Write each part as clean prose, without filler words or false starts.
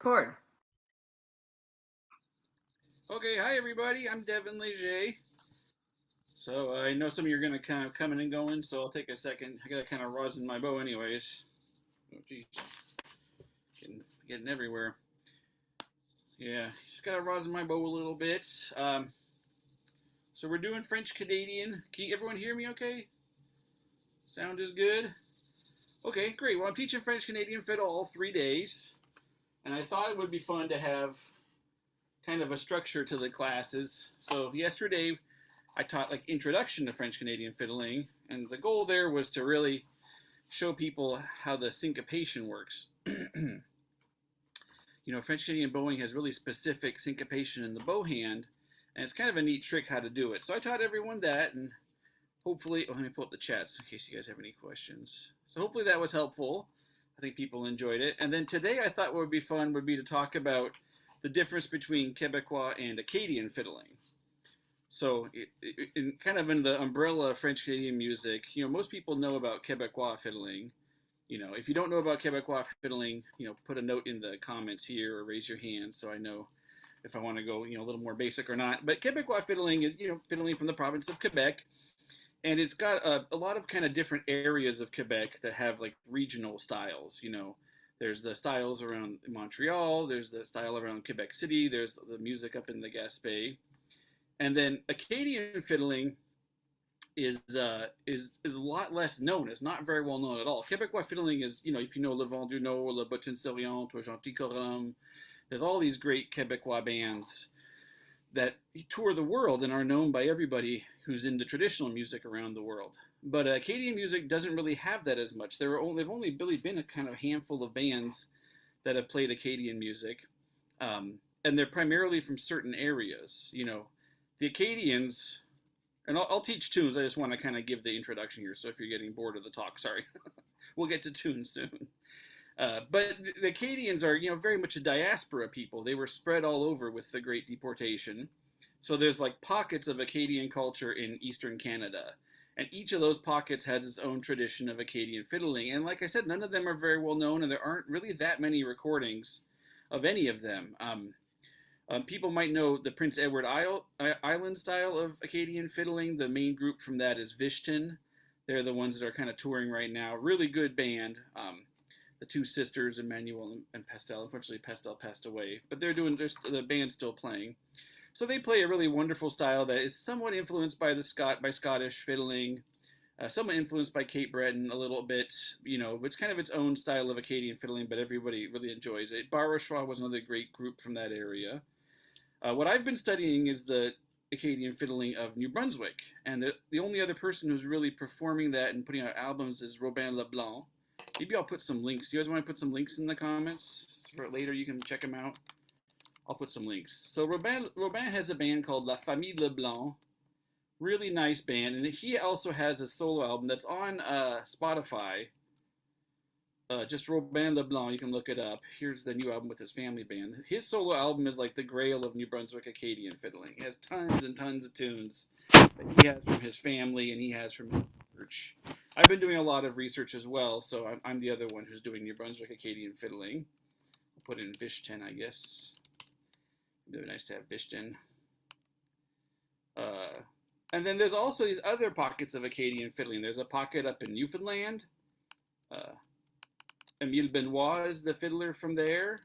Record. Okay, hi everybody. I'm Devon Le ger. So I know some of you are gonna kind of coming and going, so I'll take a second. I gotta kind of rosin my bow, anyways. Oh geez, getting everywhere. Yeah, just gotta rosin my bow a little bit. So we're doing French Canadian. Can everyone hear me? Okay, sound is good. Okay, great. Well, I'm teaching French Canadian fiddle all 3 days, and I thought it would be fun to have kind of a structure to the classes. So yesterday I taught like introduction to French Canadian fiddling, and the goal there was to really show people how the syncopation works. French Canadian bowing has really specific syncopation in the bow hand, and it's kind of a neat trick how to do it. So I taught everyone that, and hopefully, let me pull up the chats in case you guys have any questions. So hopefully that was helpful. I think people enjoyed it. And then today I thought what would be fun would be to talk about the difference between Quebecois and Acadian fiddling. So, in the umbrella of French Canadian music, most people know about Quebecois fiddling. If you don't know about Quebecois fiddling, put a note in the comments here or raise your hand so I know if I want to go, a little more basic or not. But Quebecois fiddling is, fiddling from the province of Quebec, and it's got a lot of kind of different areas of Quebec that have like regional styles. There's the styles around Montreal, there's the style around Quebec City, there's the music up in the Gaspé. And then Acadian fiddling is a lot less known. It's not very well known at all. Quebecois fiddling is, if you know Le Vent du Nord, Le Bottine Souriante, or Gentil Corum, there's all these great Quebecois bands that tour the world and are known by everybody who's into traditional music around the world. But Acadian music doesn't really have that as much. They've only really been a kind of handful of bands that have played Acadian music, and they're primarily from certain areas. The Acadians, and I'll teach tunes. I just want to kind of give the introduction here, so if you're getting bored of the talk, sorry. We'll get to tunes soon. But the Acadians are, very much a diaspora people. They were spread all over with the Great Deportation. So there's like pockets of Acadian culture in Eastern Canada. And each of those pockets has its own tradition of Acadian fiddling. And like I said, none of them are very well known, and there aren't really that many recordings of any of them. People might know the Prince Edward Island style of Acadian fiddling. The main group from that is Vishton. They're the ones that are kind of touring right now. Really good band. The two sisters, Emmanuel and Pastel. Unfortunately, Pastel passed away, but the band's still playing. So they play a really wonderful style that is somewhat influenced by Scottish fiddling, somewhat influenced by Cape Breton a little bit. It's kind of its own style of Acadian fiddling, but everybody really enjoys it. Barochois was another great group from that area. What I've been studying is the Acadian fiddling of New Brunswick, and the only other person who's really performing that and putting out albums is Robin Leblanc. Maybe I'll put some links. Do you guys want to put some links in the comments for later? You can check them out. I'll put some links. So Robin has a band called La Famille Leblanc. Really nice band, and he also has a solo album that's on Spotify. Just Robin Leblanc, you can look it up. Here's the new album with his family band. His solo album is like the grail of New Brunswick Acadian fiddling. He has tons and tons of tunes that he has from his family and he has from his church. I've been doing a lot of research as well, so I'm the other one who's doing New Brunswick Acadian fiddling. I'll put in Vishton, I guess. It would be nice to have Vishton. And then there's also these other pockets of Acadian fiddling. There's a pocket up in Newfoundland. Emile Benoit is the fiddler from there.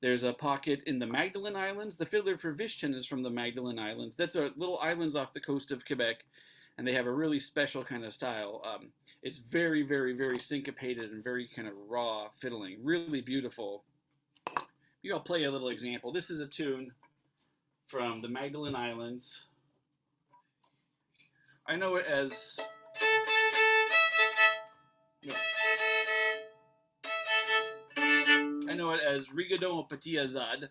There's a pocket in the Magdalen Islands. The fiddler for Vishton is from the Magdalen Islands. That's little islands off the coast of Quebec, and they have a really special kind of style. It's very, very, very syncopated and very kind of raw fiddling. Really beautiful. Maybe I'll play a little example. This is a tune from the Magdalen Islands. I know it as... I know it as Rigadon Petit Azad.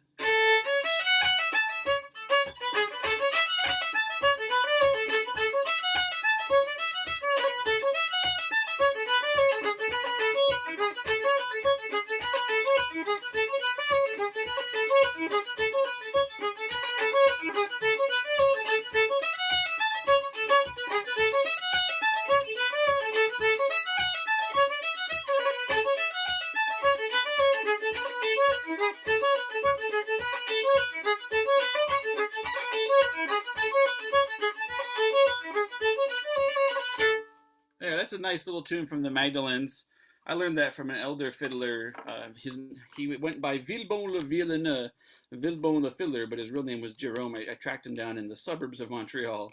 that's a nice little tune from the Magdalens. I learned that from an elder fiddler. He went by Villebon le fiddler, but his real name was Jerome. I tracked him down in the suburbs of Montreal.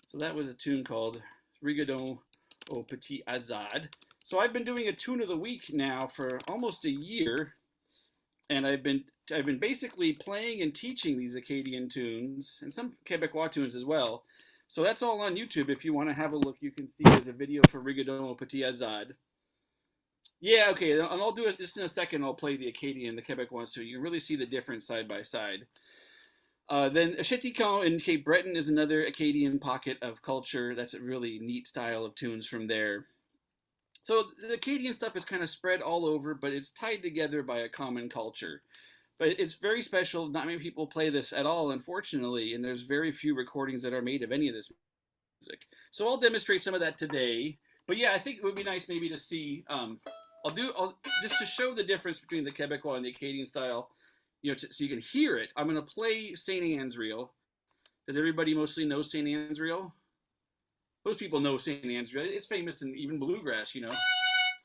So that was a tune called Rigodon au Petit Azad. So I've been doing a tune of the week now for almost a year, and I've been basically playing and teaching these Acadian tunes and some Quebecois tunes as well. So that's all on YouTube. If you want to have a look, you can see there's a video for Rigodon au Petit Azad. Yeah, okay, and I'll do it just in a second. I'll play the Acadian and the Quebecois so you can really see the difference side by side. Then Chéticon in Cape Breton is another Acadian pocket of culture. That's a really neat style of tunes from there. So the Acadian stuff is kind of spread all over, but it's tied together by a common culture. But it's very special. Not many people play this at all, unfortunately, and there's very few recordings that are made of any of this music. So I'll demonstrate some of that today. But yeah, I think it would be nice maybe to see. I'll just to show the difference between the Quebecois and the Acadian style, so you can hear it. I'm going to play St. Anne's Reel. Does everybody mostly know St. Anne's Reel? Most people know St. Anne's Reel. It's famous in even bluegrass,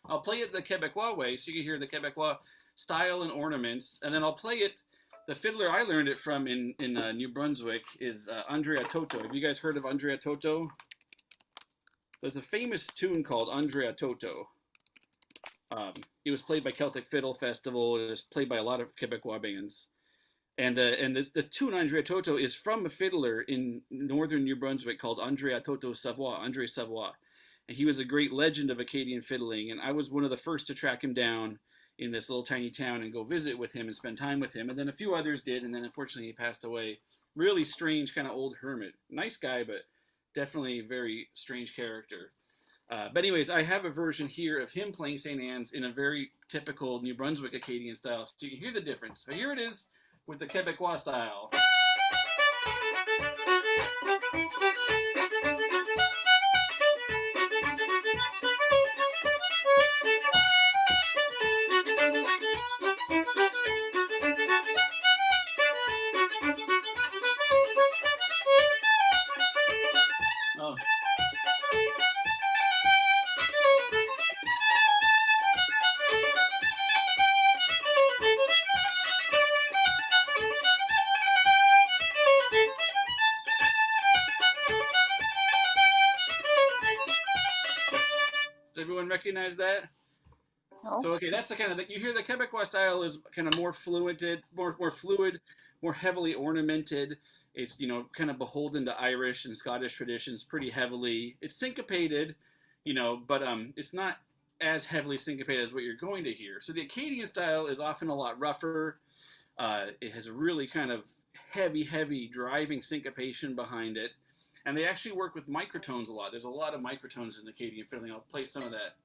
I'll play it the Quebecois way so you can hear the Quebecois style and ornaments. And then I'll play it, the fiddler I learned it from in New Brunswick is Andrea Toto. Have you guys heard of Andrea Toto? There's a famous tune called Andrea Toto. It was played by Celtic Fiddle Festival. It was played by a lot of Quebecois bands. And the tune Andrea Toto is from a fiddler in northern New Brunswick called Andrea Toto Savoie, Andre Savoie. And he was a great legend of Acadian fiddling. And I was one of the first to track him down in this little tiny town and go visit with him and spend time with him. And then a few others did. And then unfortunately he passed away. Really strange kind of old hermit. Nice guy, but definitely a very strange character. But anyways, I have a version here of him playing St. Anne's in a very typical New Brunswick Acadian style. So you can hear the difference. So here it is with the Quebecois style. Oh. Does everyone recognize that? No. So okay, that's the kind of you hear the Quebecois style is kind of more fluid, more heavily ornamented. It's kind of beholden to Irish and Scottish traditions pretty heavily. It's syncopated, but it's not as heavily syncopated as what you're going to hear. So the Acadian style is often a lot rougher. It has a really kind of heavy driving syncopation behind it. And they actually work with microtones a lot. There's a lot of microtones in Acadian fiddling. I'll play some of that.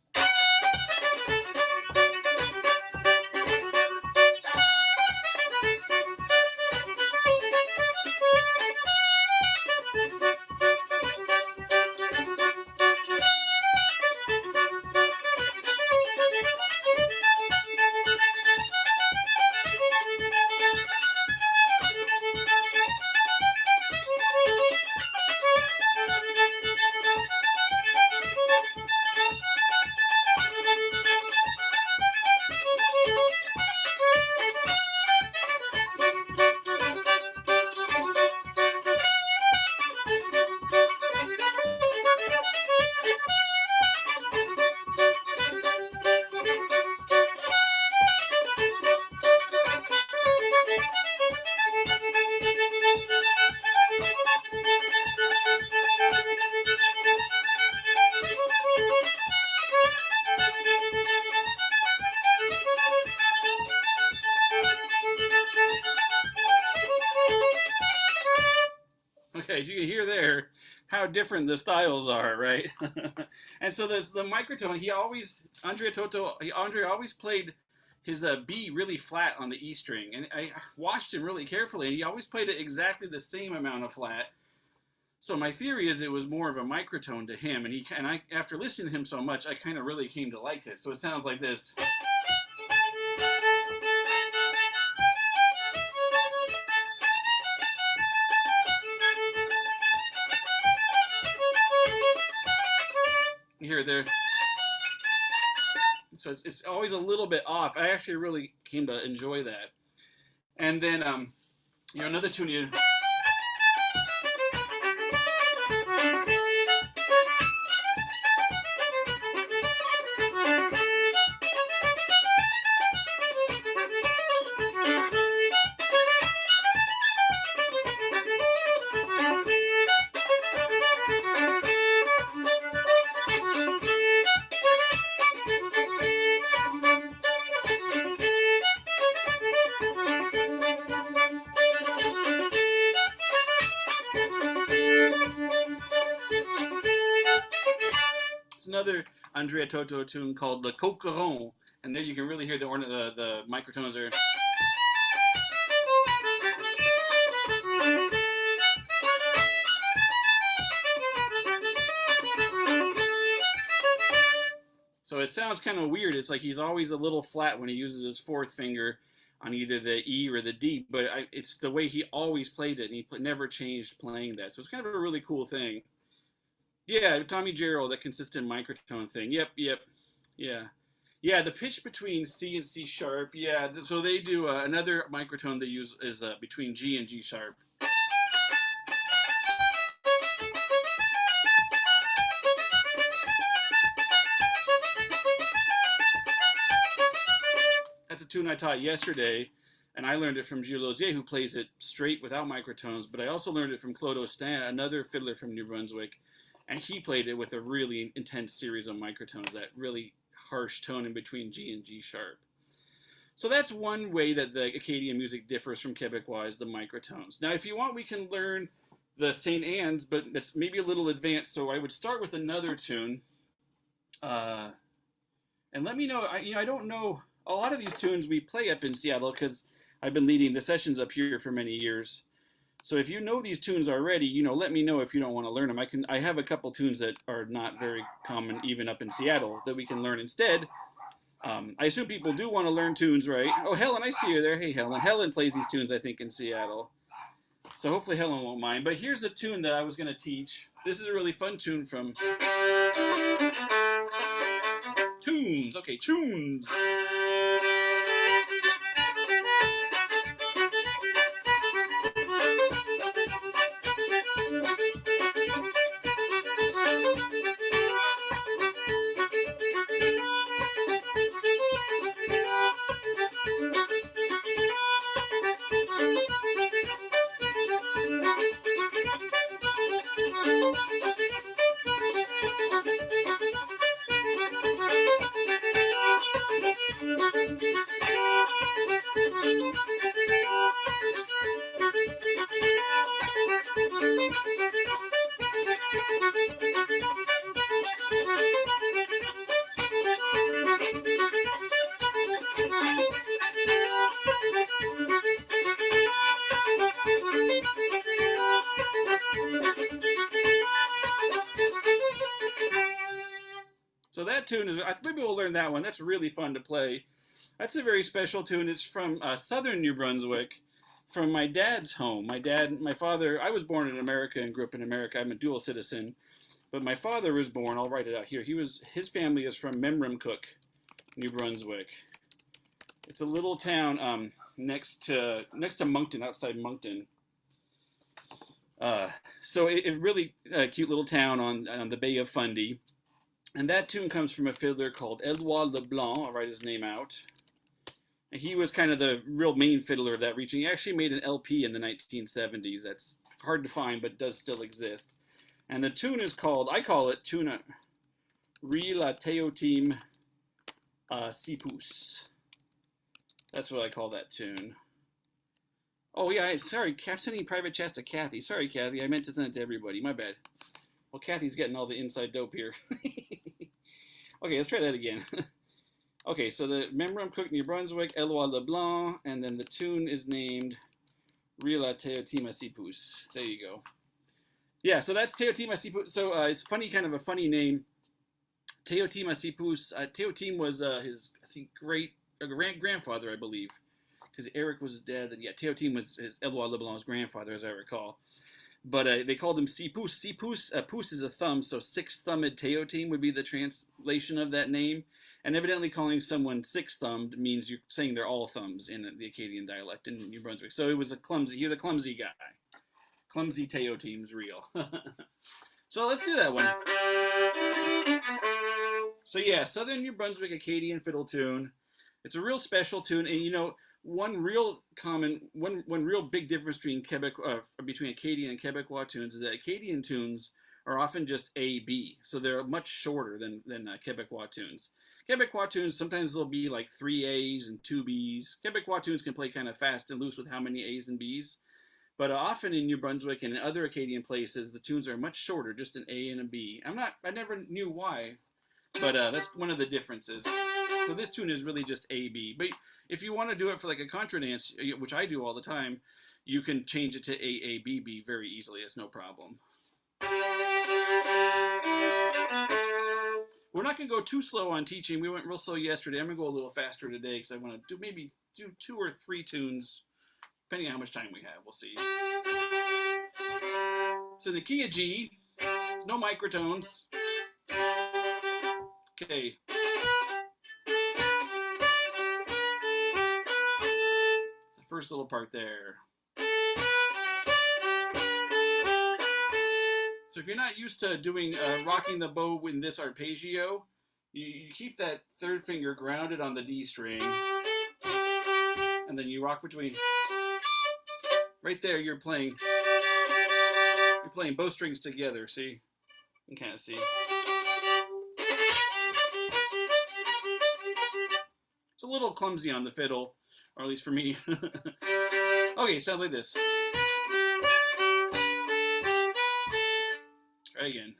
Okay, you can hear there how different the styles are, right? And so there's the microtone. Andre always played his B really flat on the E string, and I watched him really carefully, and he always played it exactly the same amount of flat. So my theory is it was more of a microtone to him, and I after listening to him so much, I kind of really came to like it. So it sounds like this. You hear they're so it's always a little bit off. I actually really came to enjoy that. And then another tune you. It's another Andrea Toto tune called Le Coqueron, and there you can really hear the microtones are. So it sounds kind of weird. It's like he's always a little flat when he uses his fourth finger on either the E or the D, but it's the way he always played it, and he never changed playing that. So it's kind of a really cool thing. Yeah, Tommy Jarrell, that consistent microtone thing. Yep, yeah. Yeah, the pitch between C and C sharp. Yeah, so they do another microtone they use is between G and G sharp. That's a tune I taught yesterday, and I learned it from Gilles Lauzier, who plays it straight without microtones, but I also learned it from Claude Austin, another fiddler from New Brunswick, and he played it with a really intense series of microtones, that really harsh tone in between G and G sharp. So that's one way that the Acadian music differs from Quebecois, the microtones. Now, if you want, we can learn the St. Anne's, but that's maybe a little advanced, so I would start with another tune. And let me know, I don't know, a lot of these tunes we play up in Seattle because I've been leading the sessions up here for many years. So if you know these tunes already, let me know if you don't want to learn them. I have a couple tunes that are not very common even up in Seattle that we can learn instead. I assume people do want to learn tunes, right? Oh, Helen, I see you there. Hey, Helen. Helen plays these tunes, I think, in Seattle. So hopefully Helen won't mind. But here's a tune that I was going to teach. This is a really fun tune from Tunes. Okay, tunes. So that tune is, maybe we'll learn that one. That's really fun to play. That's a very special tune. It's from southern New Brunswick, from my dad's home. My father, I was born in America and grew up in America. I'm a dual citizen. But my father was born, I'll write it out here. His family is from Memramcook, New Brunswick. It's a little town next to Moncton, outside Moncton. So it really cute little town on the Bay of Fundy. And that tune comes from a fiddler called Edouard Leblanc. I'll write his name out. And he was kind of the real main fiddler of that region. He actually made an LP in the 1970s. That's hard to find, but does still exist. And the tune is called, I call it Tuna Ri la Teotim Sipus. That's what I call that tune. Oh yeah, sorry, I'm sending private chats to Kathy. Sorry, Kathy, I meant to send it to everybody. My bad. Well, Kathy's getting all the inside dope here. Okay, let's try that again. Okay, so the Memramcook, New Brunswick, Edouard Leblanc, and then the tune is named Rila Teotima Sipus. There you go. Yeah, so that's Teotima Sipus. So it's funny, kind of a funny name. Teotima Sipus. Teotim was his, I think, grandfather, I believe, because Eric was his dad. And yeah, Teotim was his Edouard Leblanc's grandfather, as I recall. but they called him Sipus. Sipus, Pus is a thumb, so six-thumbed teotim would be the translation of that name. And evidently, calling someone six-thumbed means you're saying they're all thumbs in the Acadian dialect in New Brunswick. So he was a clumsy guy. Clumsy teotim's real. So let's do that one. So yeah, Southern New Brunswick Acadian fiddle tune. It's a real special tune, and you know, one real big difference between Acadian and Quebecois tunes is that Acadian tunes are often just A B, so they're much shorter than Quebecois tunes. Quebecois tunes sometimes they'll be like 3 A's and 2 B's. Quebecois tunes can play kind of fast and loose with how many A's and B's. But often in New Brunswick and in other Acadian places, the tunes are much shorter, just an A and a B. I never knew why, but that's one of the differences. So this tune is really just A B. But if you want to do it for like a contra dance, which I do all the time, you can change it to A A B B very easily. It's no problem. We're not going to go too slow on teaching. We went real slow yesterday. I'm going to go a little faster today because I want to maybe do 2 or 3 tunes. Depending on how much time we have, we'll see. So in the key of G, no microtones. Okay. It's the first little part there. So if you're not used to doing rocking the bow in this arpeggio, you keep that third finger grounded on the D string, and then you rock between. Right there, you're playing both strings together. See, you can kind of see. It's a little clumsy on the fiddle, or at least for me. Okay, sounds like this. Try again.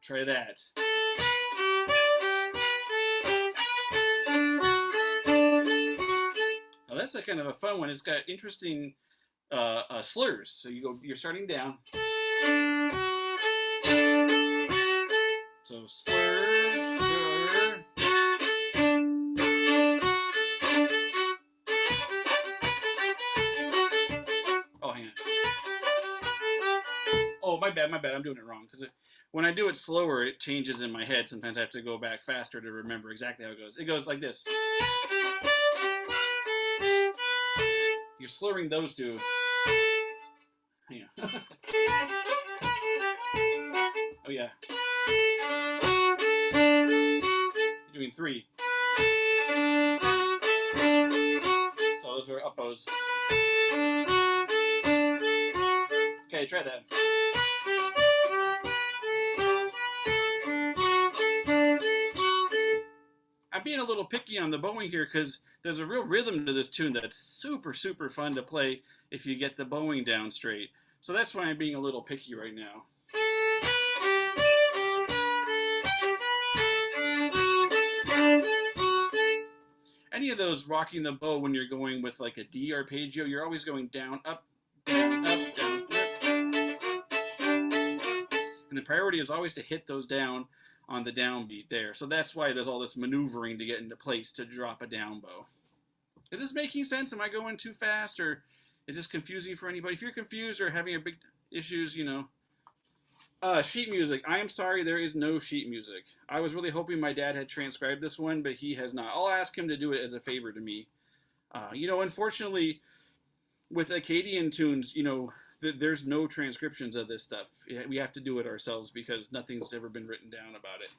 Try that. Now that's a kind of a fun one. It's got interesting slurs. So you're starting down. So slur, slur. Oh, hang on. Oh, my bad. I'm doing it wrong. Because when I do it slower, it changes in my head. Sometimes I have to go back faster to remember exactly how it goes. It goes like this. You're slurring those two. Hang on. Oh, yeah. You're doing 3. So those are up bows. Okay, try that. I'm being a little picky on the bowing here because there's a real rhythm to this tune that's super, super fun to play if you get the bowing down straight. So that's why I'm being a little picky right now. Any of those rocking the bow when you're going with like a D arpeggio, you're always going down, up, down, up, down, up. And the priority is always to hit those down on the downbeat there. So that's why there's all this maneuvering to get into place to drop a down bow. Is this making sense? Am I going too fast, or is this confusing for anybody? If you're confused or having a big issues, you know. Sheet music. I am sorry, there is no sheet music. I was really hoping my dad had transcribed this one, but he has not. I'll ask him to do it as a favor to me. You know, unfortunately, with Acadian tunes, you know, there's no transcriptions of this stuff. We have to do it ourselves because nothing's ever been written down about it.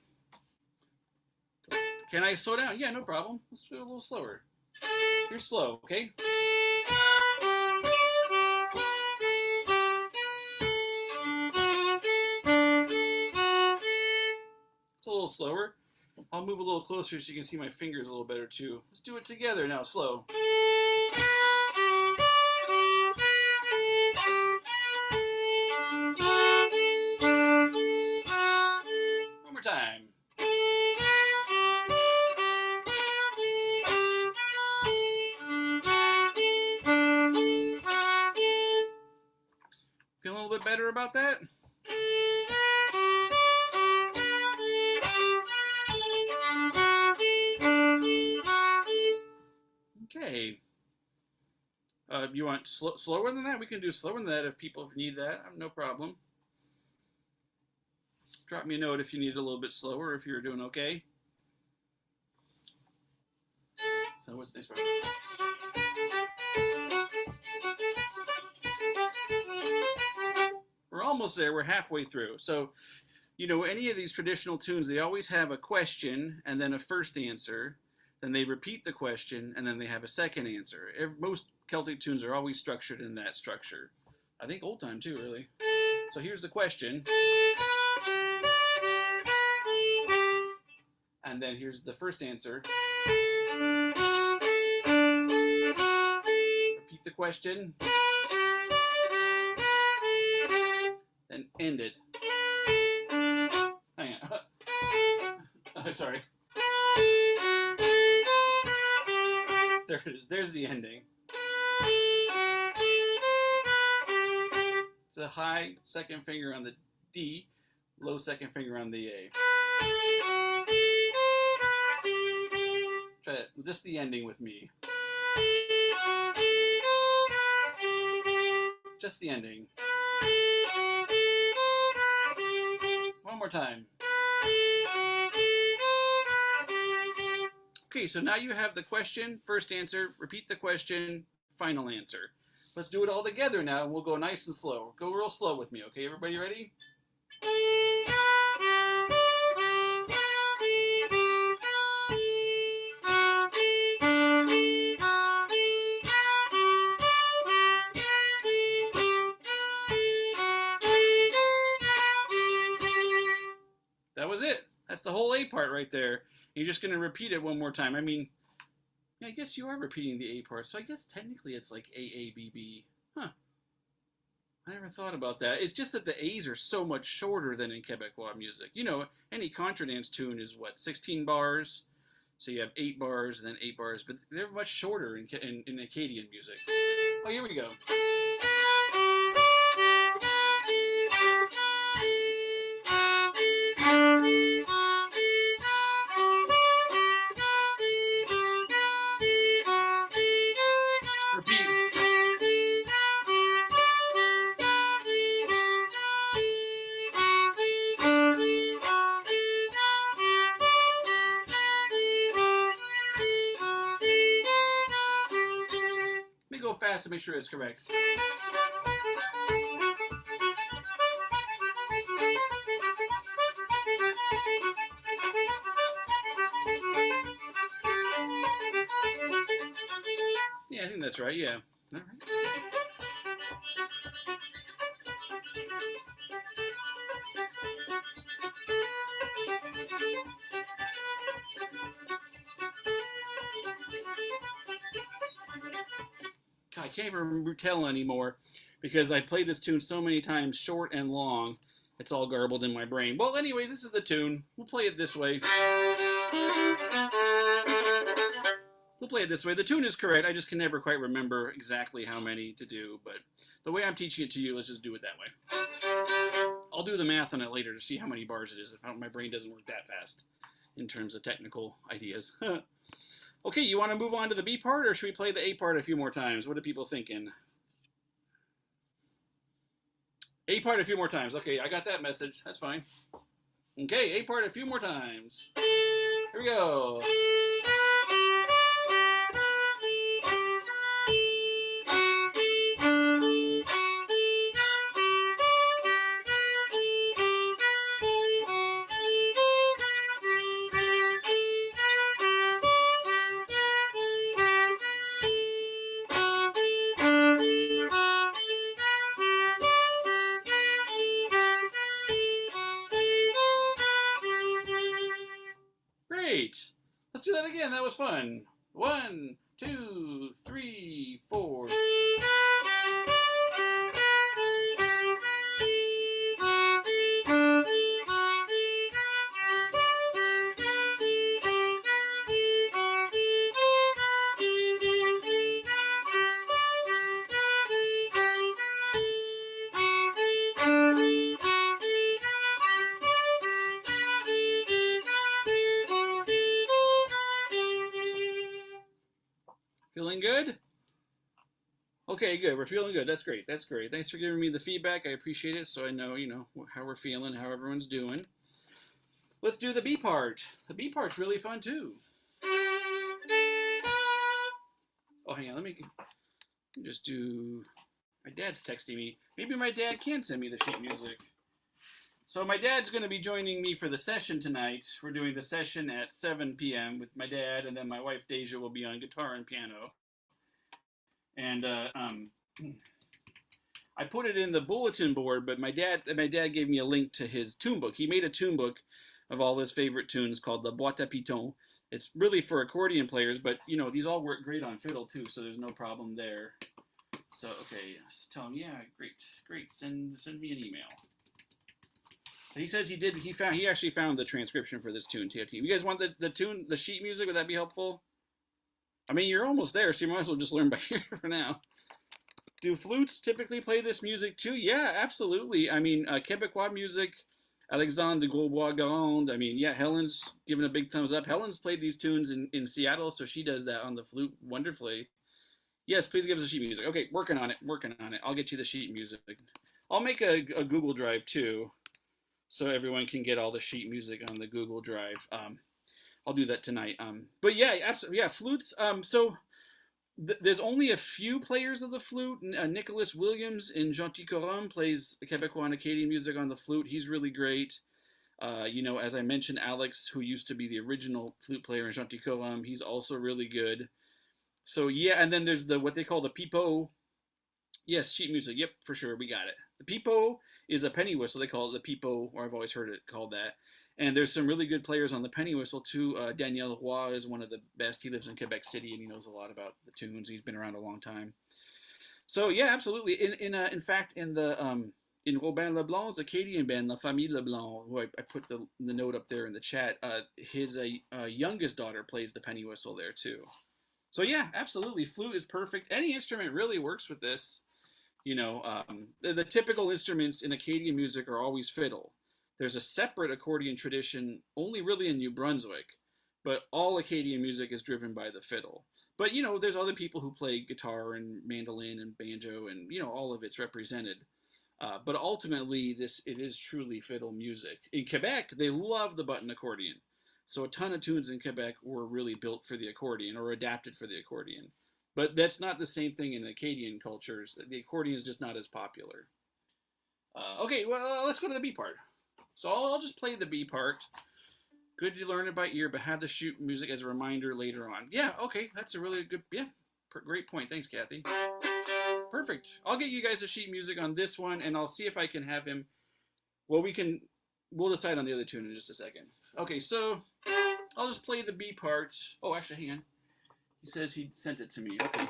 Can I slow down? Yeah, no problem. Let's do it a little slower. Here's slow, okay? It's a little slower. I'll move a little closer so you can see my fingers a little better too. Let's do it together now, slow. One more time. Feeling a little bit better about that? Okay. You want slower than that? We can do slower than that if people need that. No problem. Drop me a note if you need it a little bit slower, if you're doing okay. So what's this part? We're almost there. We're halfway through. So, you know, any of these traditional tunes, they always have a question and then a first answer. Then they repeat the question and then they have a second answer. Most Celtic tunes are always structured in that structure. I think old time too, really. So here's the question. And then here's the first answer. Repeat the question. Then end it. Hang on. Sorry. There it is. There's the ending. It's a high second finger on the D, low second finger on the A. Try it. Just the ending with me. Just the ending. One more time. Okay, so now you have the question, first answer, repeat the question, final answer. Let's do it all together now, and we'll go nice and slow. Go real slow with me, okay? Everybody ready? That was it. That's the whole A part right there. You're just going to repeat it one more time. I mean, yeah, I guess you are repeating the A part, so I guess technically it's like A-A-B-B. Huh. I never thought about that. It's just that the A's are so much shorter than in Quebecois music. You know, any contradance tune is, what, 16 bars? So you have 8 bars and then 8 bars, but they're much shorter in Acadian music. Oh, here we go. Go fast to make sure it's correct. Yeah, I think that's right, yeah. All right. I can't even remember tell anymore because I played this tune so many times, short and long. It's all garbled in my brain. Well, anyways, this is the tune. We'll play it this way. We'll play it this way. The tune is correct. I just can never quite remember exactly how many to do, but the way I'm teaching it to you, let's just do it that way. I'll do the math on it later to see how many bars it is. My brain doesn't work that fast in terms of technical ideas. Okay, you want to move on to the B part, or should we play the A part a few more times? What are people thinking? A part a few more times. Okay, I got that message. That's fine. Okay, A part a few more times. Here we go. Great. Let's do that again. That was fun. 1, 2, 3, 4. Feeling good? Okay, good. We're feeling good. That's great. That's great. Thanks for giving me the feedback. I appreciate it. So I know, how we're feeling, how everyone's doing. Let's do the B part. The B part's really fun too. Oh, hang on. Let me just do. My dad's texting me. Maybe my dad can send me the sheet music. So my dad's going to be joining me for the session tonight. We're doing the session at 7 p.m. with my dad, and then my wife Deja will be on guitar and piano. And I put it in the bulletin board, but my dad gave me a link to his tune book. He made a tune book of all his favorite tunes called the Boîte à Pitons. It's really for accordion players, but these all work great on fiddle too, so there's no problem there. So okay, tell him, yeah, great. Send me an email. He says he actually found the transcription for this tune, TFT. You guys want the tune, the sheet music? Would that be helpful? I mean, you're almost there, so you might as well just learn by ear for now. Do flutes typically play this music too? Yeah, absolutely. I mean, Quebecois music, Alexandre de Grosbois-Garand. I mean, yeah, Helen's giving a big thumbs up. Helen's played these tunes in Seattle, so she does that on the flute wonderfully. Yes, please give us the sheet music. Okay, working on it. I'll get you the sheet music. I'll make a Google Drive too, so everyone can get all the sheet music on the Google Drive. I'll do that tonight. But yeah, absolutely, yeah, flutes. So there's only a few players of the flute. Nicholas Williams in Gentil Corum plays Quebecois and Acadian music on the flute. He's really great. As I mentioned, Alex, who used to be the original flute player in Gentil Corum, he's also really good. So yeah, and then there's what they call the pipeau. Yes, sheet music. Yep, for sure, we got it. The pipeau is a penny whistle. They call it the pipeau, or I've always heard it called that. And there's some really good players on the penny whistle too. Daniel Roy is one of the best. He lives in Quebec City and he knows a lot about the tunes. He's been around a long time. So yeah, absolutely. In fact, in Robin Leblanc's Acadian band, La Famille Leblanc, who I put the note up there in the chat, his youngest daughter plays the penny whistle there too. So yeah, absolutely. Flute is perfect. Any instrument really works with this. The typical instruments in Acadian music are always fiddle. There's a separate accordion tradition only really in New Brunswick, but all Acadian music is driven by the fiddle. But there's other people who play guitar and mandolin and banjo, and all of it's represented. But ultimately, it is truly fiddle music. In Quebec, they love the button accordion. So a ton of tunes in Quebec were really built for the accordion or adapted for the accordion. But that's not the same thing in Acadian cultures. The accordion is just not as popular. Okay, well, let's go to the B part. So I'll just play the B part. Good to learn it by ear, but have the sheet music as a reminder later on. Yeah, okay, that's a really good, great point. Thanks, Kathy. Perfect. I'll get you guys the sheet music on this one, and I'll see if I can have him. Well, we'll decide on the other tune in just a second. Okay, so I'll just play the B part. Oh, actually, hang on. He says he sent it to me. Okay.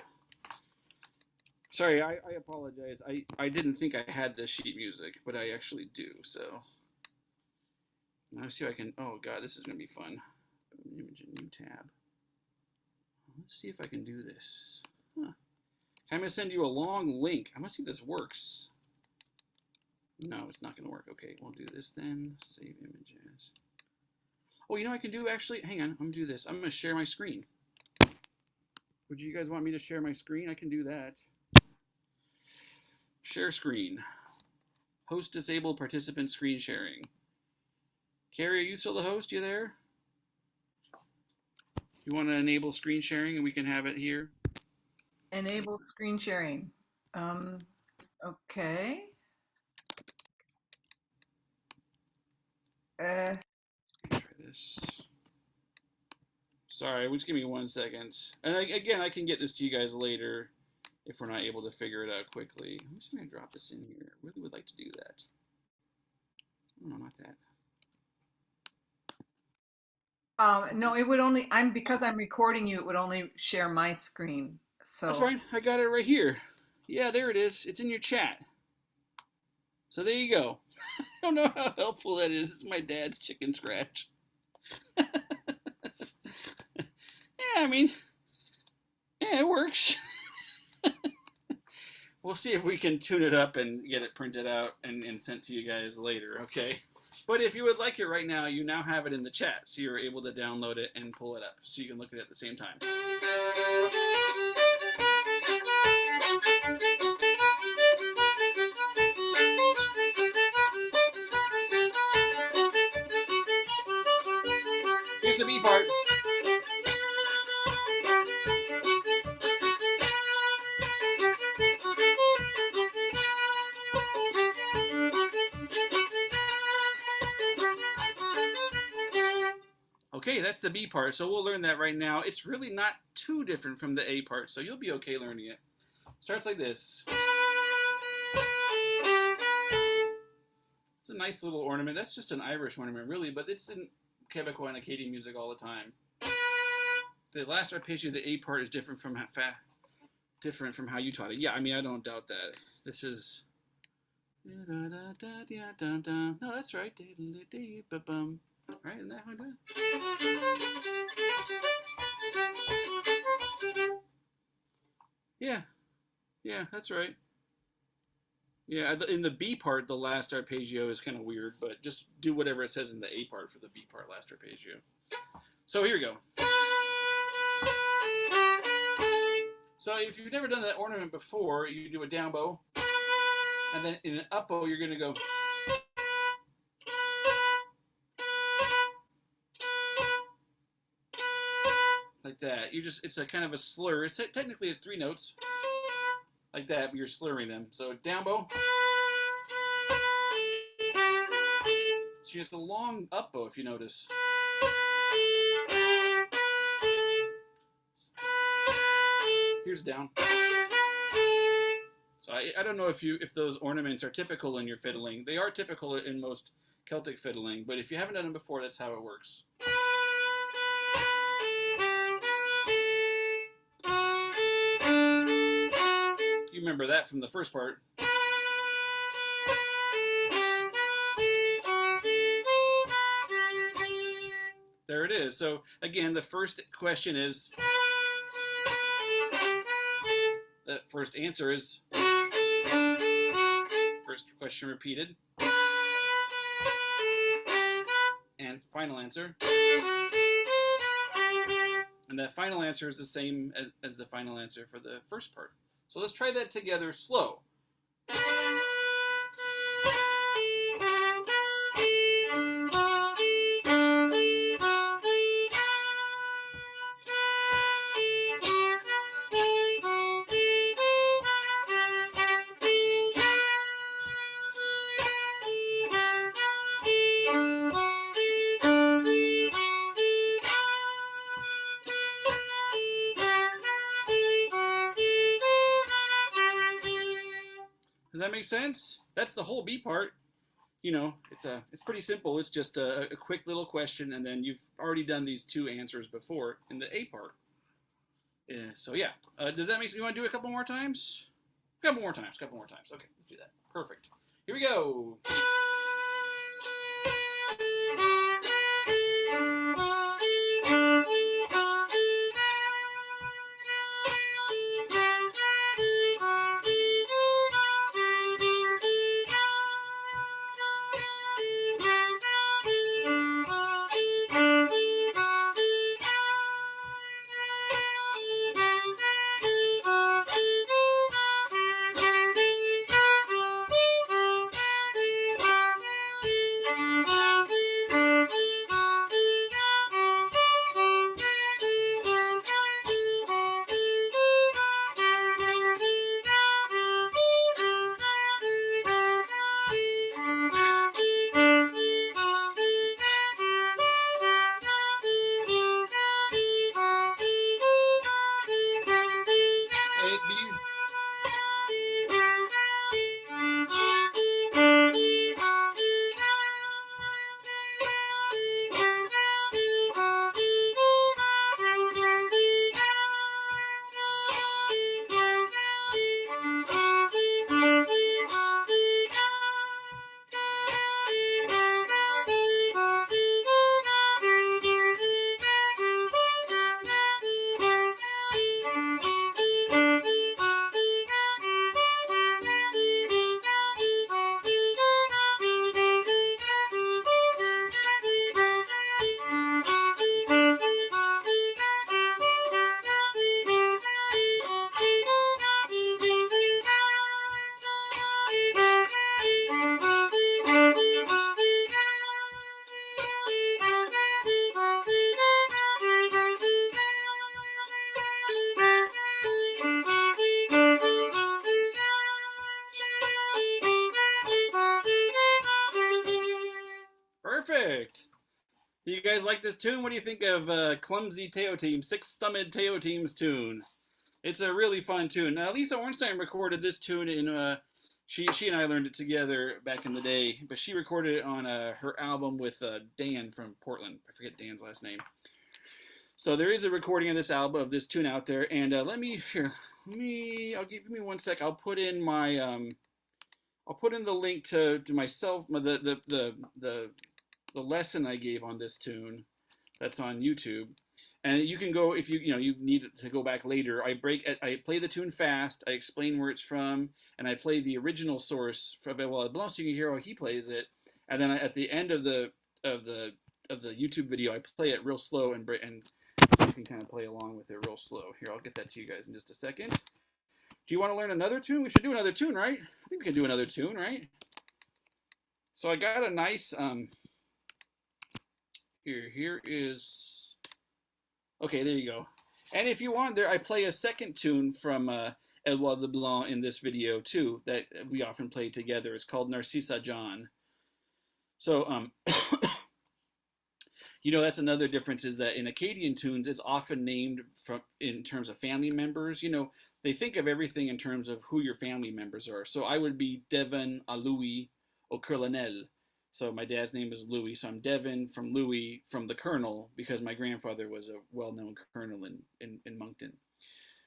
Sorry, I apologize. I didn't think I had the sheet music, but I actually do, so. Now see if I can, oh god, this is going to be fun. Image a new tab. Let's see if I can do this. Huh. I'm going to send you a long link. I must see if this works. No, it's not going to work. Okay, we'll do this then. Save images. Oh, I can do actually, hang on, I'm going to do this. I'm going to share my screen. Would you guys want me to share my screen? I can do that. Share screen. Host disabled participant screen sharing. Carrie, are you still the host? You there? You want to enable screen sharing and we can have it here? Enable screen sharing. Okay. Try this. Sorry, just give me 1 second. And again, I can get this to you guys later if we're not able to figure it out quickly. I'm just going to drop this in here. I really would like to do that. No, not that. No, it would only, because I'm recording you, it would only share my screen. So that's fine. I got it right here. Yeah, there it is. It's in your chat. So there you go. I don't know how helpful that is. This is my dad's chicken scratch. Yeah, I mean, yeah, it works. We'll see if we can tune it up and get it printed out and sent to you guys later, okay? But if you would like it right now, you now have it in the chat, so you're able to download it and pull it up, so you can look at it at the same time. the B part. Okay, that's the B part, so we'll learn that right now. It's really not too different from the A part, so you'll be okay learning it. Starts like this. It's a nice little ornament. That's just an Irish ornament, really, but it's in Quebecois and Acadian music all the time. The last arpeggio, the A part, is different from how you taught it. Yeah, I mean, I don't doubt that. This is... No, that's right. Right, isn't that how I do it? Yeah, that's right. Yeah, in the B part, the last arpeggio is kind of weird, but just do whatever it says in the A part for the B part last arpeggio. So here we go. So if you've never done that ornament before, you do a down bow, and then in an up bow, you're going to go... like that. It's a kind of a slur. Technically it's 3 notes. Like that, but you're slurring them. So down bow. So it's a long up bow if you notice. Here's down. So I don't know if those ornaments are typical in your fiddling. They are typical in most Celtic fiddling, but if you haven't done them before, that's how it works. You remember that from the first part. There it is. So again, the first question is... the first answer is... first question repeated. And final answer. And that final answer is the same as the final answer for the first part. So let's try that together slow. Does that make sense? That's the whole B part. You know, it's pretty simple. It's just a quick little question, and then you've already done these 2 answers before in the A part. So yeah, does that make sense? You want to do it a couple more times? Couple more times. Okay, let's do that. Perfect. Here we go. you guys like this tune? What do you think of Clumsy Teo Team, Six-Stummed Teo Team's tune? It's a really fun tune. Now, Lisa Ornstein recorded this tune in, she and I learned it together back in the day, but she recorded it on her album with Dan from Portland. I forget Dan's last name. So there is a recording of this album, of this tune out there, and give me 1 sec. I'll put in my, I'll put in the link to myself, the lesson I gave on this tune that's on YouTube. And you can go, if you need to go back later. I play the tune fast. I explain where it's from, and I play the original source for Fiddle Le ger, so you can hear how he plays it. And then at the end of the YouTube video, I play it real slow, and you can kind of play along with it real slow. Here, I'll get that to you guys in just a second. Do you want to learn another tune? We should do another tune, right? I think we can do another tune, right? So I got a nice here is. Okay, there you go. And if you want, I play a second tune from Edouard Leblanc in this video too that we often play together. It's called Narcissa John. So, that's another difference, is that in Acadian tunes, it's often named in terms of family members. They think of everything in terms of who your family members are. So I would be Devon Louis au Colonel. So my dad's name is Louis, so I'm Devon from Louis from the Colonel, because my grandfather was a well-known colonel in Moncton.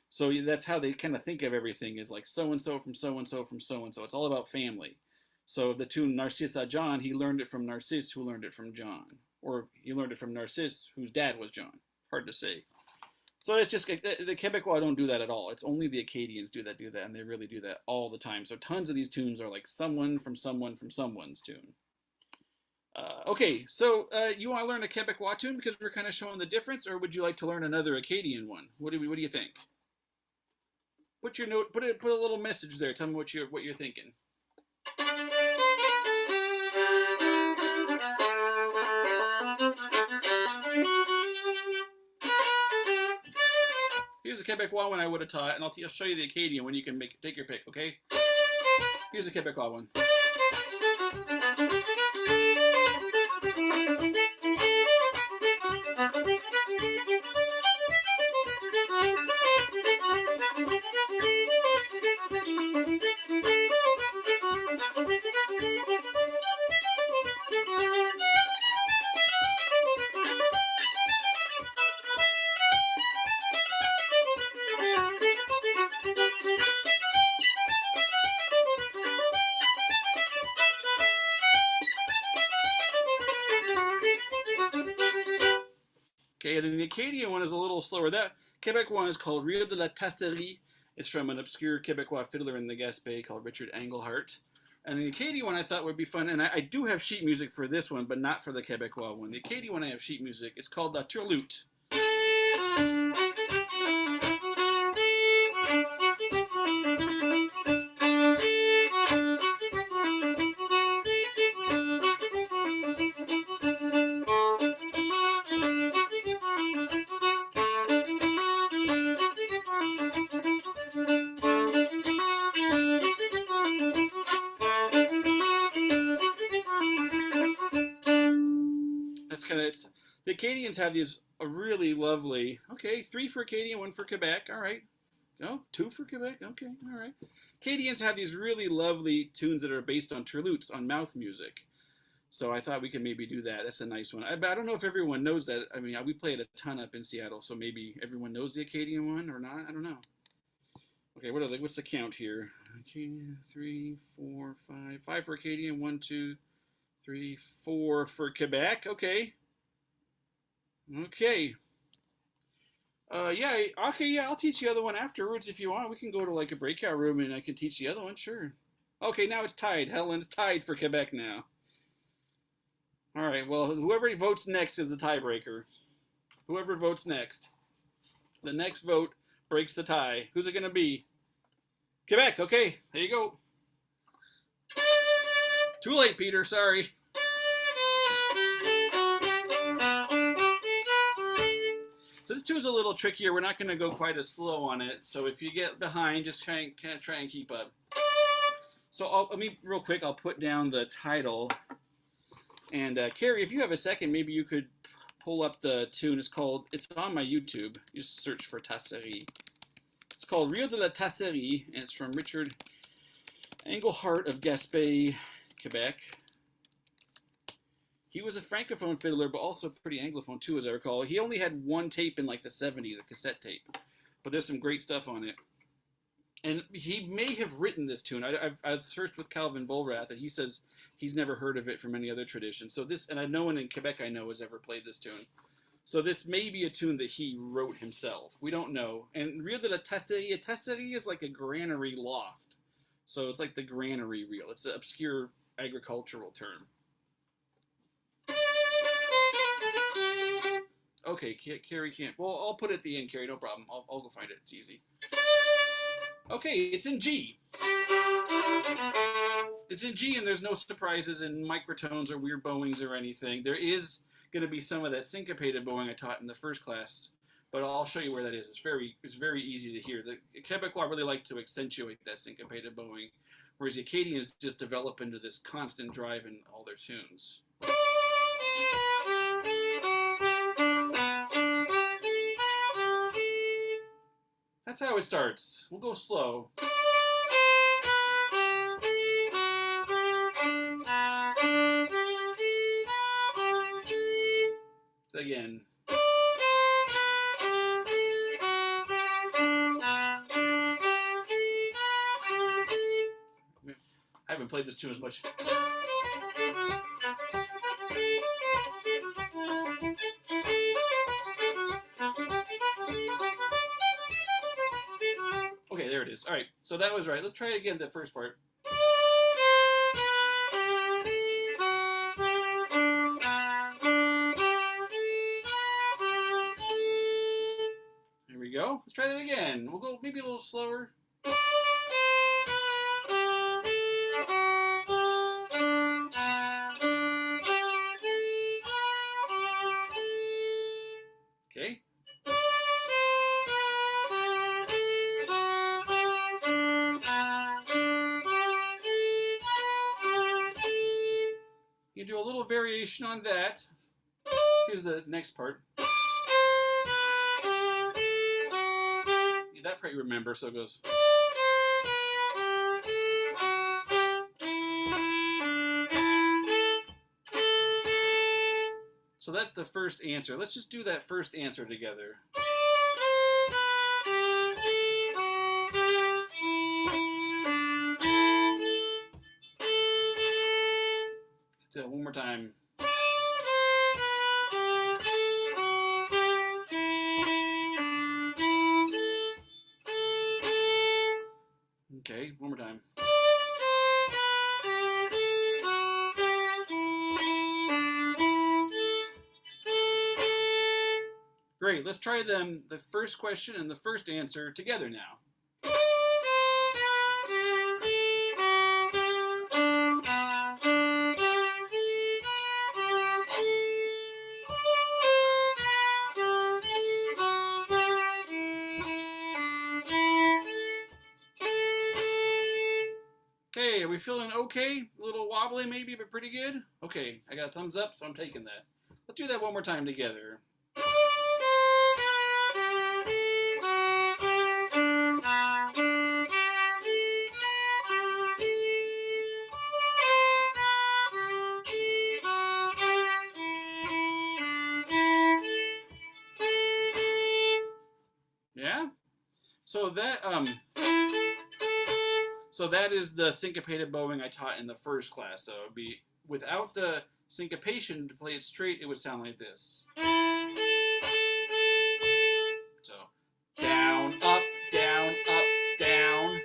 So that's how they kind of think of everything, is like so-and-so from so-and-so from so-and-so. It's all about family. So the tune Narcissa John, he learned it from Narcisse, who learned it from John. Or he learned it from Narcisse, whose dad was John. Hard to say. So it's just, the Quebecois don't do that at all. It's only the Acadians do that, and they really do that all the time. So tons of these tunes are like someone from someone from someone's tune. Okay, so you want to learn a Quebecois tune because we're kind of showing the difference, or would you like to learn another Acadian one? What do you think? Put your note, put a little message there. Tell me what you're thinking. Here's a Quebecois one I would have taught, and I'll show you the Acadian one. You can take your pick. Okay. Here's a Quebecois one. Okay, and then the Acadian one is a little slower. That Quebec one is called Rio de la Tasserie. It's from an obscure Quebecois fiddler in the Gaspé called Richard Englehart. And the Acadian one I thought would be fun, and I do have sheet music for this one, but not for the Quebecois one. The Acadian one I have sheet music. It's called La Turlute. The Acadians have these really lovely, okay, 3 for Acadian, 1 for Quebec, all right. Oh, 2 for Quebec, okay, all right. Acadians have these really lovely tunes that are based on turlutes, on mouth music. So I thought we could maybe do that. That's a nice one. But I don't know if everyone knows that. I mean, we play it a ton up in Seattle, so maybe everyone knows the Acadian one or not. I don't know. Okay, what's the count here? Okay, 3, 4, 5. 5 for Acadian, 1, 2, 3, 4 for Quebec. Okay. Okay. Yeah, I'll teach the other one afterwards if you want. We can go to like a breakout room and I can teach the other one, sure. Okay, now it's tied. Helen, it's tied for Quebec now. All right, well, whoever votes next is the tiebreaker. Whoever votes next. The next vote breaks the tie. Who's it going to be? Quebec, okay, there you go. Too late, Peter, sorry. So this tune's a little trickier. We're not going to go quite as slow on it. So if you get behind, just try and keep up. So real quick, I'll put down the title. And Carrie, if you have a second, maybe you could pull up the tune. It's on my YouTube. You just search for Tasserie. It's called Rire de la Tasserie, and it's from Richard Englehart of Gaspé, Quebec. He was a francophone fiddler, but also pretty anglophone too, as I recall. He only had one tape in like the 70s, a cassette tape, but there's some great stuff on it. And he may have written this tune. I've searched with Calvin Volrath, and he says he's never heard of it from any other tradition. So this, and no one in Quebec I know has ever played this tune. So this may be a tune that he wrote himself. We don't know. And Rire de la Tasserie, a tasserie is like a granary loft. So it's like the granary reel. It's an obscure agricultural term. Okay, Carrie can't. Well, I'll put it at the end, Carrie. No problem. I'll go find it. It's easy. Okay, it's in G. It's in G, and there's no surprises in microtones or weird bowings or anything. There is going to be some of that syncopated bowing I taught in the first class, but I'll show you where that is. It's very easy to hear. The Quebecois really like to accentuate that syncopated bowing, whereas the Acadians just develop into this constant drive in all their tunes. That's how it starts. We'll go slow. Again. I haven't played this tune as much. Okay, there it is. All right, so that was right. Let's try it again, the first part. Here we go. Let's try that again. We'll go maybe a little slower. Okay. You do a little variation on that. Here's the next part. That part you remember, so it goes. So that's the first answer. Let's just do that first answer together. So one more time. Okay, one more time. Great, let's try them, the first question and the first answer together now. Okay, are we feeling okay? A little wobbly maybe, but pretty good? Okay, I got a thumbs up, so I'm taking that. Let's do that one more time together. Yeah? So that is the syncopated bowing I taught in the first class. So it would be without the syncopation, to play it straight, it would sound like this. So down, up, down, up, down.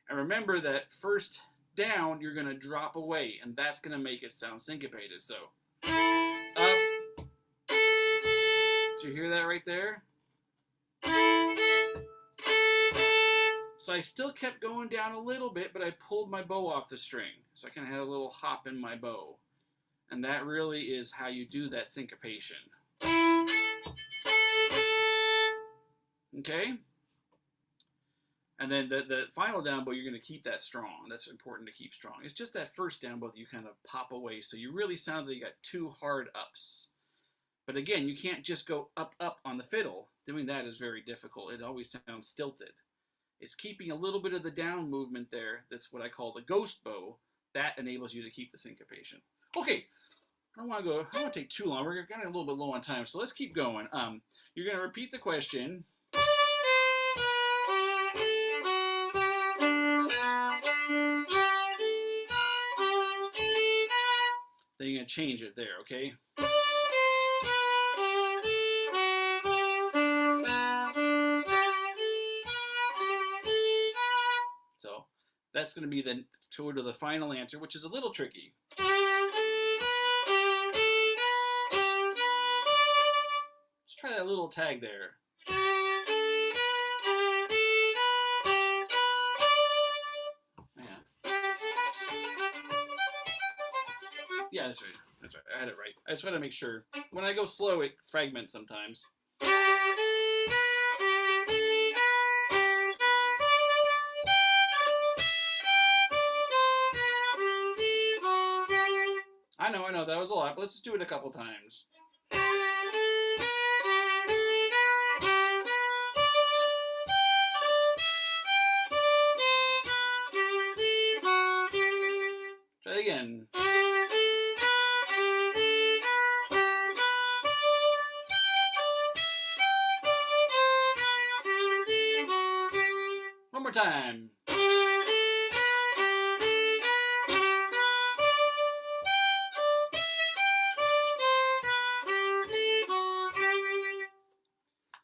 And remember that first down, you're going to drop away, and that's going to make it sound syncopated. So up. Did you hear that right there? So I still kept going down a little bit, but I pulled my bow off the string. So I kind of had a little hop in my bow. And that really is how you do that syncopation. Okay? And then the final down bow, you're going to keep that strong. That's important to keep strong. It's just that first down bow that you kind of pop away. So you really sounds like you got two hard ups. But again, you can't just go up, up on the fiddle. Doing that is very difficult. It always sounds stilted. It's keeping a little bit of the down movement there. That's what I call the ghost bow. That enables you to keep the syncopation. Okay, I don't want to go. I don't want to take too long. We're getting a little bit low on time, so let's keep going. You're going to repeat the question. Then you're going to change it there, okay? So that's going to be the toward to the final answer, which is a little tricky. Let's try that little tag there. Yeah, that's right. That's right. I had it right. I just want to make sure. When I go slow, it fragments sometimes. I know. That was a lot, but let's just do it a couple times. Try it again. One more time.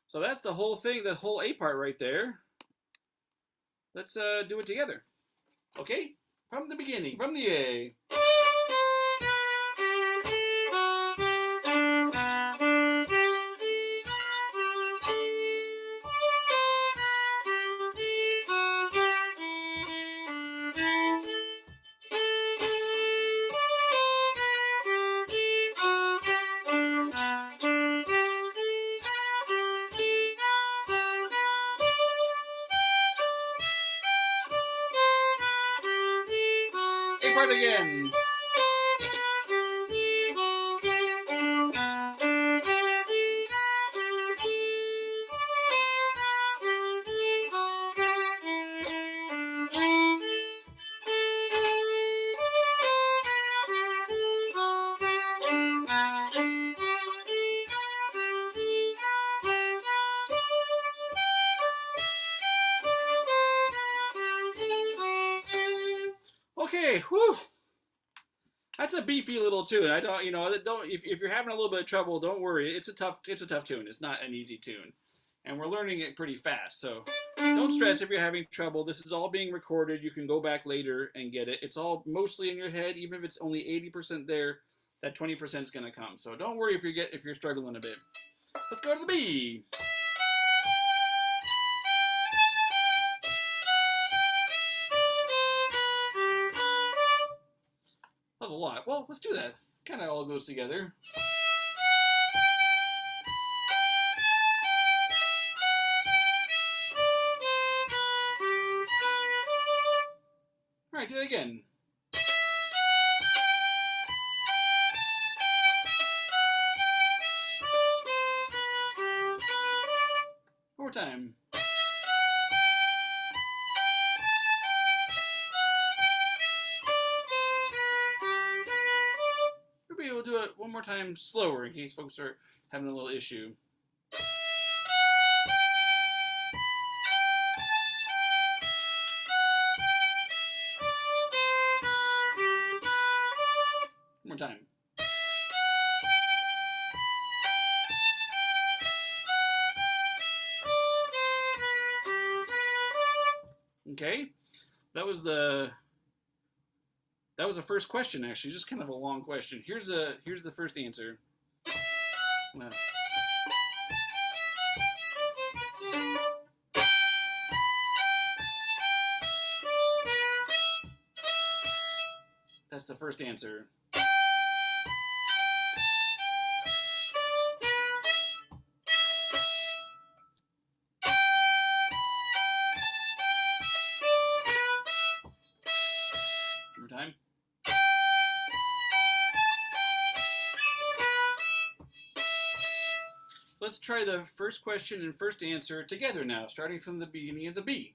So that's the whole thing, the whole A part right there. Let's do it together. Okay? From the beginning, from the A. A part again. Okay, whew. That's a beefy little tune. I don't, don't. If you're having a little bit of trouble, don't worry. It's a tough tune. It's not an easy tune, and we're learning it pretty fast. So don't stress if you're having trouble. This is all being recorded. You can go back later and get it. It's all mostly in your head. Even if it's only 80% there, that 20% is gonna come. So don't worry if you're struggling a bit. Let's go to the B. That was a lot. Well, let's do that. Kind of all goes together. All right, do that again. One more time. Maybe we'll do it one more time slower in case folks are having a little issue. One more time. Okay, that was the first question, actually, just kind of a long question. Here's the first answer. That's the first answer. One more time. try the first question and first answer together now, starting from the beginning of the B.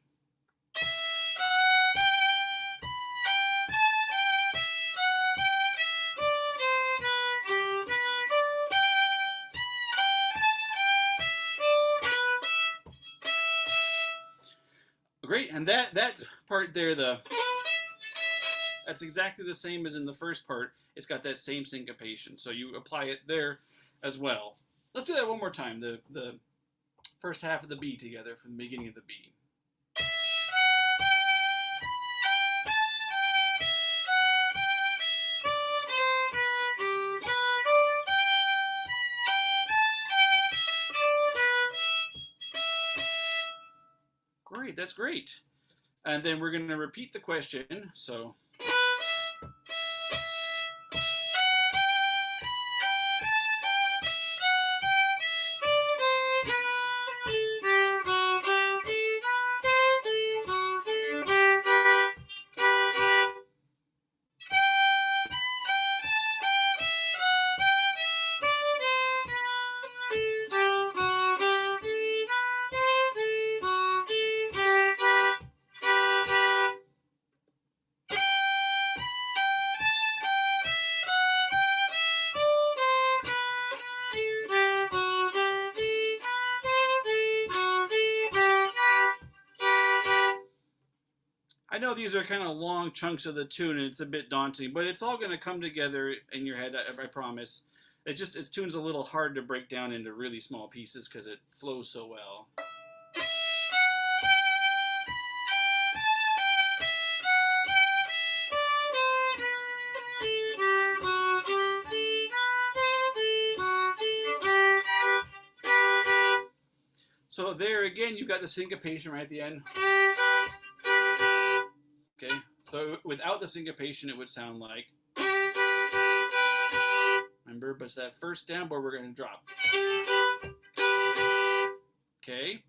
Great, and that part there, that's exactly the same as in the first part. It's got that same syncopation, so you apply it there as well. Let's do that one more time. The first half of the B together from the beginning of the B. Great, that's great. And then we're going to repeat the question. So I know these are kind of long chunks of the tune, and it's a bit daunting, but it's all going to come together in your head. I promise. This tune's a little hard to break down into really small pieces because it flows so well. So there again, you've got the syncopation right at the end. Okay, so without the syncopation, it would sound like. Remember, but it's that first down bow we're going to drop. Okay,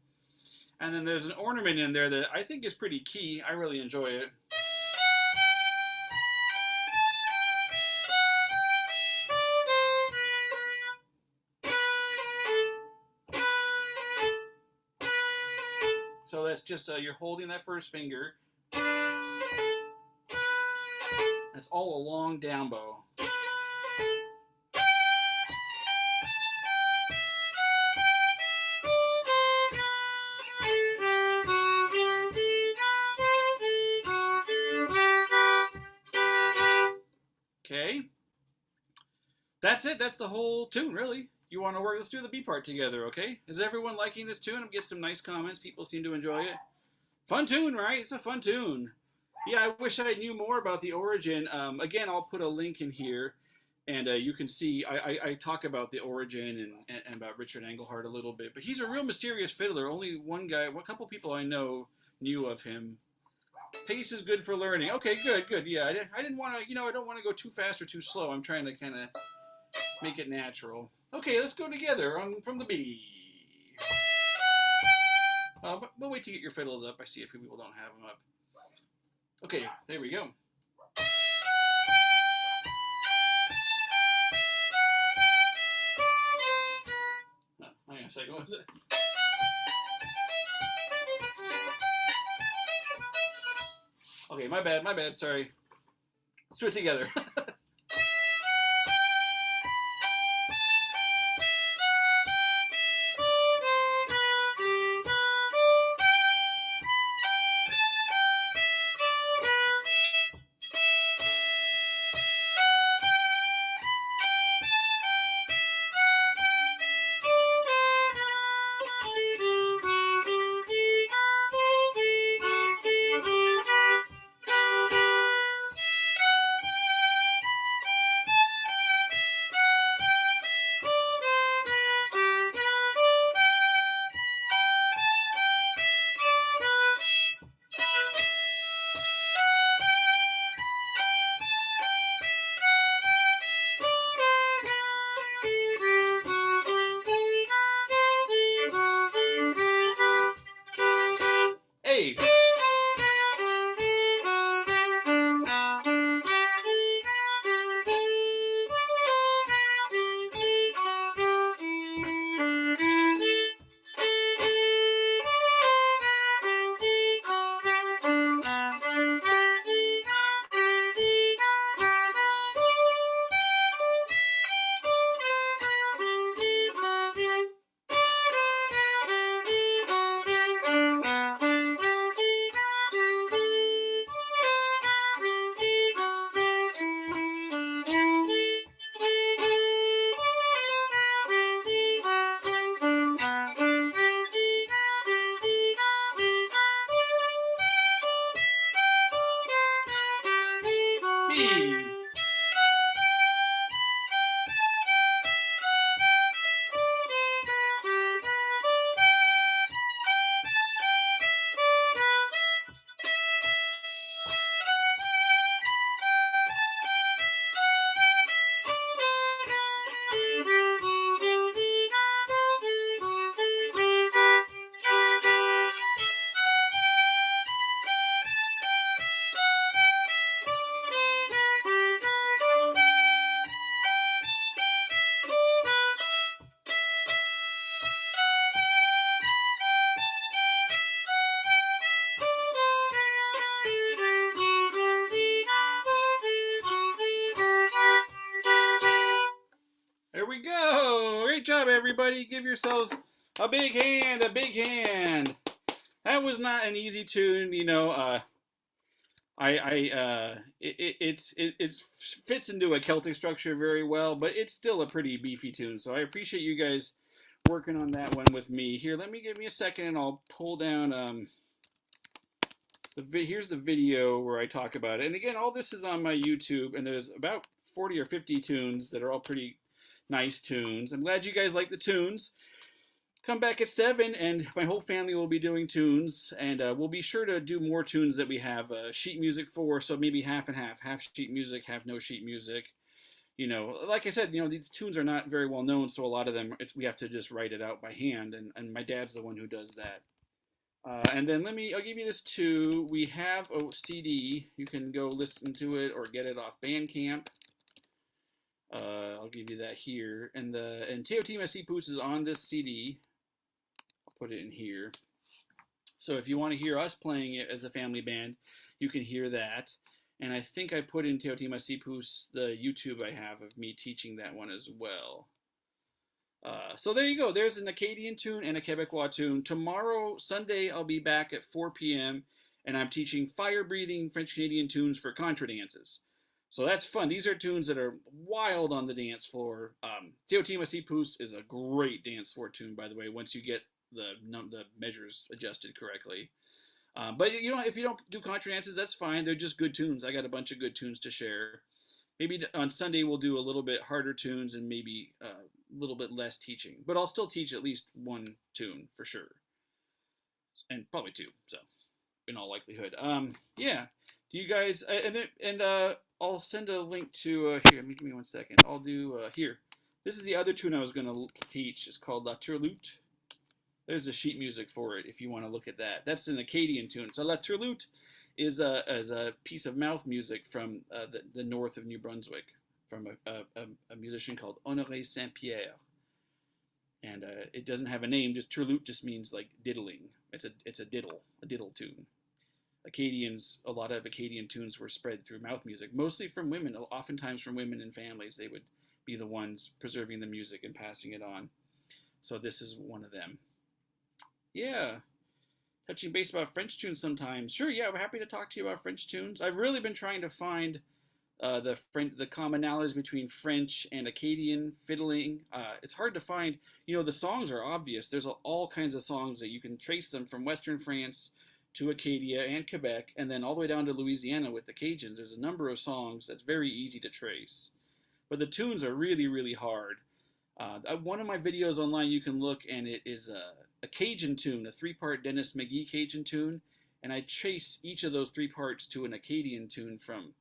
and then there's an ornament in there that I think is pretty key. I really enjoy it. So that's just, you're holding that first finger. That's all a long down bow. Okay. That's it. That's the whole tune, really. You want to work? Let's do the B part together, okay? Is everyone liking this tune? I'm getting some nice comments. People seem to enjoy it. Fun tune, right? It's a fun tune. Yeah, I wish I knew more about the origin. Again, I'll put a link in here, and you can see I talk about the origin and about Richard Engelhardt a little bit. But he's a real mysterious fiddler. Only one guy, a couple people I know knew of him. Pace is good for learning. Okay, good. Yeah, I didn't want to, I don't want to go too fast or too slow. I'm trying to kind of make it natural. Okay, let's go together from the B. But we'll wait to get your fiddles up. I see a few people don't have them up. Okay, there we go. Oh, hang on a second. What was it? Okay, my bad, sorry. Let's do it together. Hey. job, everybody. Give yourselves a big hand, a big hand. That was not an easy tune, you know. It fits into a Celtic structure very well, but it's still a pretty beefy tune. So I appreciate you guys working on that one with me. Here, give me a second, and I'll pull down here's the video where I talk about it. And again, all this is on my YouTube, and there's about 40 or 50 tunes that are all pretty nice tunes. I'm glad you guys like the tunes. Come back at 7, and my whole family will be doing tunes, and we'll be sure to do more tunes that we have sheet music for, so maybe half and half sheet music, half no sheet music. You know, like I said, you know, these tunes are not very well known, so a lot of them we have to just write it out by hand, and my dad's the one who does that. And then I'll give you this too. We have a CD. You can go listen to it or get it off Bandcamp. I'll give you that here. And Teotima Sipus is on this CD. I'll put it in here. So if you want to hear us playing it as a family band, you can hear that. And I think I put in Teotima Sipus the YouTube I have of me teaching that one as well. So there you go. There's an Acadian tune and a Quebecois tune. Tomorrow, Sunday, I'll be back at 4 p.m. and I'm teaching fire-breathing French-Canadian tunes for contra dances. So that's fun. These are tunes that are wild on the dance floor. Teotima Sipus is a great dance floor tune, by the way, once you get the measures adjusted correctly. But you know, if you don't do contra dances, that's fine. They're just good tunes. I got a bunch of good tunes to share. Maybe on Sunday we'll do a little bit harder tunes and maybe a little bit less teaching. But I'll still teach at least one tune for sure. And probably two, so in all likelihood. Yeah. Do you guys I'll send a link to here, give me 1 second. I'll do here. This is the other tune I was going to teach. It's called La Turlute. There's the sheet music for it if you want to look at that. That's an Acadian tune. So La Turlute is a piece of mouth music from the north of New Brunswick, from a musician called Honoré Saint-Pierre. And it doesn't have a name, just Turlute just means like diddling. It's a diddle tune. A lot of Acadian tunes were spread through mouth music, mostly from women, oftentimes from women in families. They would be the ones preserving the music and passing it on. So this is one of them. Yeah. Touching base about French tunes sometimes. Sure, yeah, we're happy to talk to you about French tunes. I've really been trying to find the commonalities between French and Acadian fiddling. It's hard to find. You know, the songs are obvious. There's all kinds of songs that you can trace them from Western France to Acadia and Quebec, and then all the way down to Louisiana with the Cajuns. There's a number of songs that's very easy to trace. But the tunes are really, really hard. One of my videos online you can look, and it is a Cajun tune, a 3-part Dennis McGee Cajun tune, and I trace each of those 3 parts to an Acadian tune from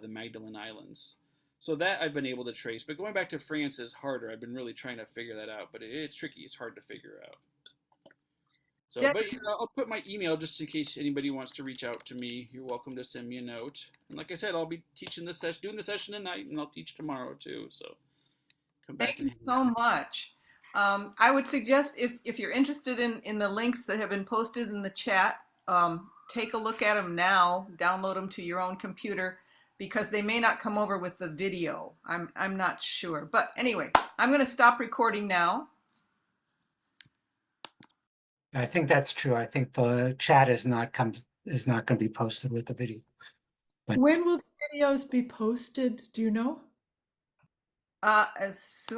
the Magdalen Islands. So that I've been able to trace, but going back to France is harder. I've been really trying to figure that out, but it's tricky. It's hard to figure out. So, but I'll put my email just in case anybody wants to reach out to me. You're welcome to send me a note. And like I said, I'll be teaching this session, doing the session tonight, and I'll teach tomorrow too. So come back. Thank you so much. I would suggest if you're interested in the links that have been posted in the chat, take a look at them now, download them to your own computer, because they may not come over with the video. I'm not sure. But anyway, I'm going to stop recording now. I think that's true. I think the chat is not going to be posted with the video. But when will the videos be posted? Do you know? As soon